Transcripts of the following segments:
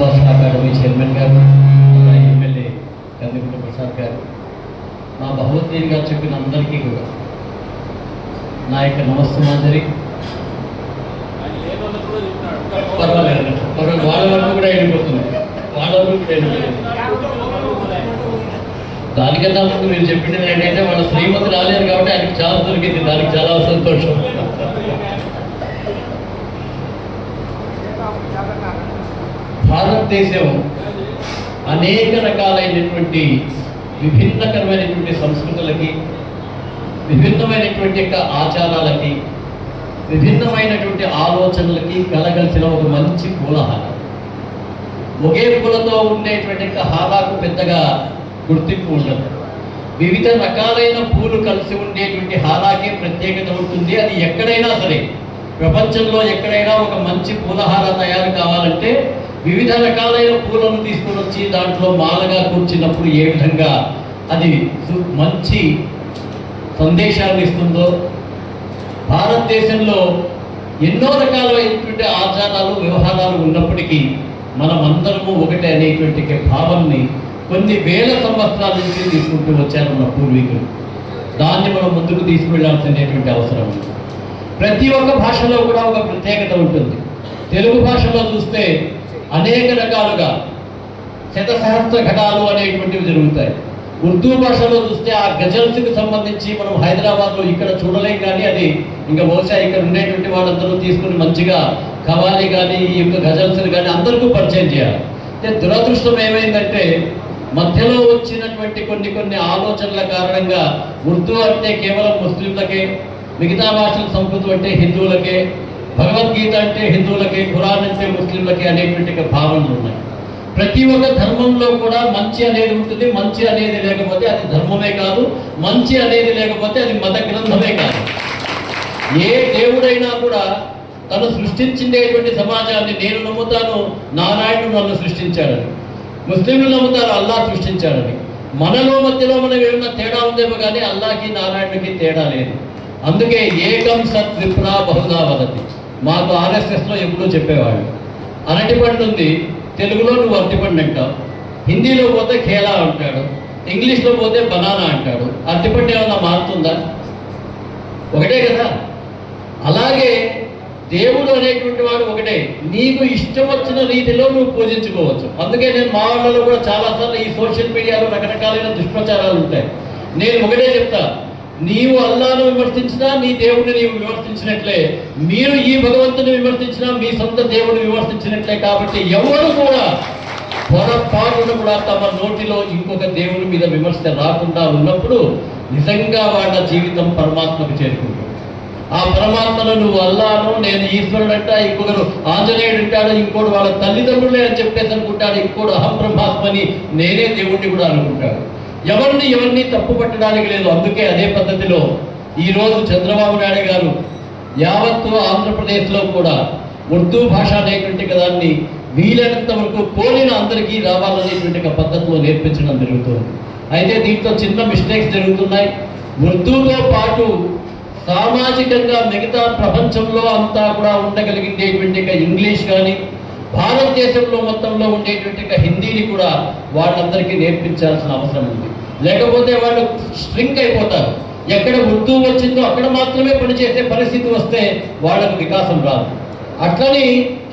భాషా academy chairman గారు, MLA Kandikunta Prasad గారు, మా భగవద్గీత గారు చెప్పిన అందరికీ కూడా నా యొక్క నమస్సుమాంజలి. పర్వాలేదు, వాళ్ళ వరకు కూడా వెళ్ళిపోతుంది, వాళ్ళ వరకు కూడా వెళ్ళిపోతుంది. దానికన్నా ముందు మీరు చెప్పింది ఏంటంటే వాళ్ళ శ్రీమతి రాలేదు కాబట్టి ఆయనకి చాలా దొరికింది, దానికి చాలా సంతోషం. భారతదేశం అనేక రకాలైనటువంటి విభిన్నకరమైనటువంటి సంస్కృతులకి, విభిన్నమైనటువంటి యొక్క ఆచారాలకి, విభిన్నమైనటువంటి ఆలోచనలకి కలగలిసిన ఒక మంచి పూలహార. ఒకే పూలతో ఉండేటువంటి హారాకు పెద్దగా గుర్తింపు ఉండదు. వివిధ రకాలైన పూలు కలిసి ఉండేటువంటి హారాకే ప్రత్యేకత ఉంటుంది. అది ఎక్కడైనా సరే, ప్రపంచంలో ఎక్కడైనా ఒక మంచి పూలహార తయారు కావాలంటే వివిధ రకాలైన పూలను తీసుకొని వచ్చి దాంట్లో మాలగా కూర్చున్నప్పుడు ఏ విధంగా అది మంచి సందేశాన్ని ఇస్తుందో, భారతదేశంలో ఎన్నో రకాలైనటువంటి ఆచారాలు వ్యవహారాలు ఉన్నప్పటికీ మనమందరము ఒకటే అనేటువంటి భావాన్ని కొన్ని వేల సంవత్సరాల నుంచి తీసుకుంటూ వచ్చారు మన పూర్వీకులు. దాన్ని మనం ముందుకు తీసుకువెళ్లాల్సినటువంటి అవసరం ఉంది. ప్రతి ఒక్క భాషలో కూడా ఒక ప్రత్యేకత ఉంటుంది. తెలుగు భాషలో చూస్తే అనేక రకాలుగా శతసహస్ర ఘటాలు అనేటువంటివి జరుగుతాయి. ఉర్దూ భాషలో చూస్తే ఆ గజల్స్కి సంబంధించి మనం హైదరాబాద్లో ఇక్కడ చూడలేం, కానీ అది ఇంకా బహుశా ఇక్కడ ఉండేటువంటి వాళ్ళందరూ తీసుకుని మంచిగా కవాలి కానీ ఈ యొక్క గజల్స్ని కానీ అందరికీ పరిచయం చేయాలి. దురదృష్టం ఏమైందంటే మధ్యలో వచ్చినటువంటి కొన్ని ఆలోచనల కారణంగా ఉర్దూ అంటే కేవలం ముస్లింలకే, మిగతా భాషల సంస్కృతం అంటే హిందువులకే, భగవద్గీత అంటే హిందువులకే, ఖురాన్ అంటే ముస్లింలకే అనేటువంటి భావనలు ఉన్నాయి. ప్రతి ఒక్క ధర్మంలో కూడా మంచి అనేది ఉంటుంది. మంచి అనేది లేకపోతే అది ధర్మమే కాదు, మంచి అనేది లేకపోతే అది మత గ్రంథమే కాదు. ఏ దేవుడైనా కూడా తను సృష్టించేటువంటి సమాజాన్ని, నేను నమ్ముతాను నారాయణుడు నన్ను సృష్టించాడని, ముస్లింలు నమ్ముతారు అల్లా సృష్టించాడని. మనలో మధ్యలో మనం ఏమైనా తేడా ఉందేమో కానీ అల్లాకి నారాయణుడికి తేడా లేదు. అందుకే ఏకం సత్ విప్రా బహుదా వదతి. మాకు ఆర్ఎస్ఎస్లో ఎప్పుడూ చెప్పేవాళ్ళు, అరటిపండు ఉంది, తెలుగులో నువ్వు అరటిపండు అంటావు, హిందీలో పోతే ఖేలా అంటాడు, ఇంగ్లీష్లో పోతే బనానా అంటాడు. అరటిపండు ఏమన్నా మారుతుందా? ఒకటే కదా. అలాగే దేవుడు అనేటువంటి వాడు ఒకటే. నీకు ఇష్టం వచ్చిన రీతిలో నువ్వు పూజించుకోవచ్చు. అందుకే నేను మా వాళ్ళలో కూడా చాలాసార్లు ఈ సోషల్ మీడియాలో రకరకాలైన దుష్ప్రచారాలు ఉంటాయి. నేను ఒకటే చెప్తా, నీవు అల్లాను విమర్శించినా నీ దేవుడిని నీవు విమర్శించినట్లే, మీరు ఈ భగవంతుని విమర్శించినా మీ సొంత దేవుడిని విమర్శించినట్లే. కాబట్టి ఎవరు కూడా పొరపాటును కూడా తమ నోటిలో ఇంకొక దేవుడి మీద విమర్శ రాకుండా ఉన్నప్పుడు నిజంగా వాళ్ళ జీవితం పరమాత్మకు చేరుకుంటుంది. ఆ పరమాత్మను నువ్వు అల్లాను, నేను ఈశ్వరుడు అంటా, ఇంకొకరు ఆంజనేయుడు అంటాడు, ఇంకోటి వాళ్ళ తల్లిదండ్రులే అని చెప్పేసి అనుకుంటాడు, ఇంకోటి అహం బ్రహ్మాత్మని నేనే దేవుడిని కూడా అనుకుంటాడు. ఎవరిని తప్పు పట్టడానికి లేదు. అందుకే అదే పద్ధతిలో ఈరోజు చంద్రబాబు నాయుడు గారు యావత్తు ఆంధ్రప్రదేశ్లో కూడా ఉర్దూ భాష అనేటువంటి దాన్ని వీలైనంత వరకు కోరిన అందరికీ రావాలనేటువంటి పద్ధతిలో నేర్పించడం జరుగుతుంది. అయితే దీంట్లో చిన్న మిస్టేక్స్ జరుగుతున్నాయి. ఉర్దూతో పాటు సామాజికంగా మిగతా ప్రపంచంలో అంతా కూడా ఉండగలిగేటువంటి ఇంగ్లీష్ కానీ, భారతదేశంలో మొత్తంలో ఉండేటువంటి హిందీని కూడా వాళ్ళందరికీ నేర్పించాల్సిన అవసరం ఉంది. లేకపోతే వాళ్ళు స్ట్రింక్ అయిపోతారు. ఎక్కడ ఉర్దూ వచ్చిందో అక్కడ మాత్రమే పనిచేసే పరిస్థితి వస్తే వాళ్ళకు వికాసం రాదు. అట్లని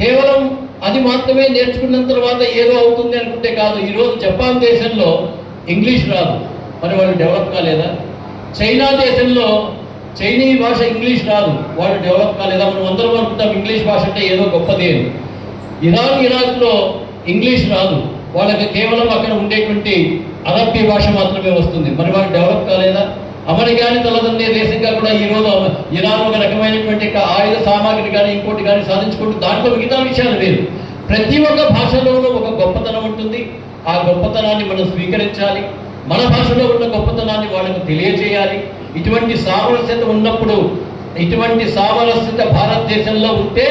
కేవలం అది మాత్రమే నేర్చుకున్న తర్వాత ఏదో అవుతుంది అనుకుంటే కాదు. ఈరోజు జపాన్ దేశంలో ఇంగ్లీష్ రాదు, మరి వాళ్ళు డెవలప్ కాలేదా? చైనా దేశంలో చైనీస్ భాష ఇంగ్లీష్ రాదు, వాళ్ళు డెవలప్ కాలేదా? మనం అందరం అనుకుంటాం ఇంగ్లీష్ భాష అంటే ఏదో గొప్పది అని. ఇరాక్లో ఇంగ్లీష్ రాదు, వాళ్ళకి కేవలం అక్కడ ఉండేటువంటి అరబ్బీ భాష మాత్రమే వస్తుంది, మరి వాళ్ళు డెవలప్ కాలేదా? అమెరికాని తలదన్నే దేశంగా కూడా ఈరోజు ఇరాన్ ఒక రకమైనటువంటి ఆయుధ సామాగ్రి కానీ ఇంకోటి కానీ సాధించుకుంటూ దాంట్లో మిగతా విషయాలు వేరు. ప్రతి ఒక్క భాషలోనూ ఒక గొప్పతనం ఉంటుంది. ఆ గొప్పతనాన్ని మనం స్వీకరించాలి. మన భాషలో ఉన్న గొప్పతనాన్ని వాళ్ళకు తెలియజేయాలి. ఇటువంటి సామరస్యత ఉన్నప్పుడు, ఇటువంటి సామరస్యత భారతదేశంలో ఉంటే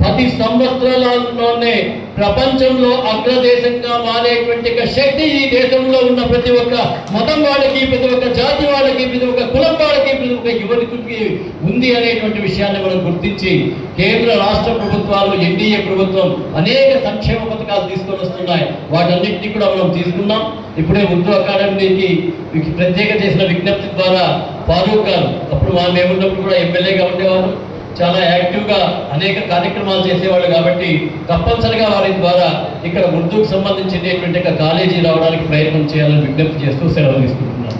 10 సంవత్సరాలలోనే ప్రపంచంలో అగ్రదేశంగా మారేటువంటి ఒక శక్తి ఈ దేశంలో ఉన్న ప్రతి ఒక్క మతం వాళ్ళకి, ప్రతి ఒక్క జాతి వాళ్ళకి, ప్రతి ఒక్క కులం వాళ్ళకి, ప్రతి ఒక్క యువకుడికి ఉంది అనేటువంటి విషయాన్ని మనం గుర్తించి కేంద్ర రాష్ట్ర ప్రభుత్వాలు, ఎన్డీఏ ప్రభుత్వం అనేక సంక్షేమ పథకాలు తీసుకొని వస్తున్నాయి. వాటన్నింటినీ కూడా మనం తీసుకున్నాం. ఇప్పుడే ఉర్దూ అకాడమీకి ప్రత్యేక చేసిన విజ్ఞప్తి ద్వారా ఫారూక్ గారు, అప్పుడు మేమున్నప్పుడు కూడా ఎమ్మెల్యేగా ఉండేవారు, చాలా యాక్టివ్గా అనేక కార్యక్రమాలు చేసేవాళ్ళు. కాబట్టి తప్పనిసరిగా వారి ద్వారా ఇక్కడ ఉర్దూకు సంబంధించినటువంటి కాలేజీ రావడానికి ప్రయత్నం చేయాలని విజ్ఞప్తి చేస్తూ సెలవు తీసుకుంటున్నాను.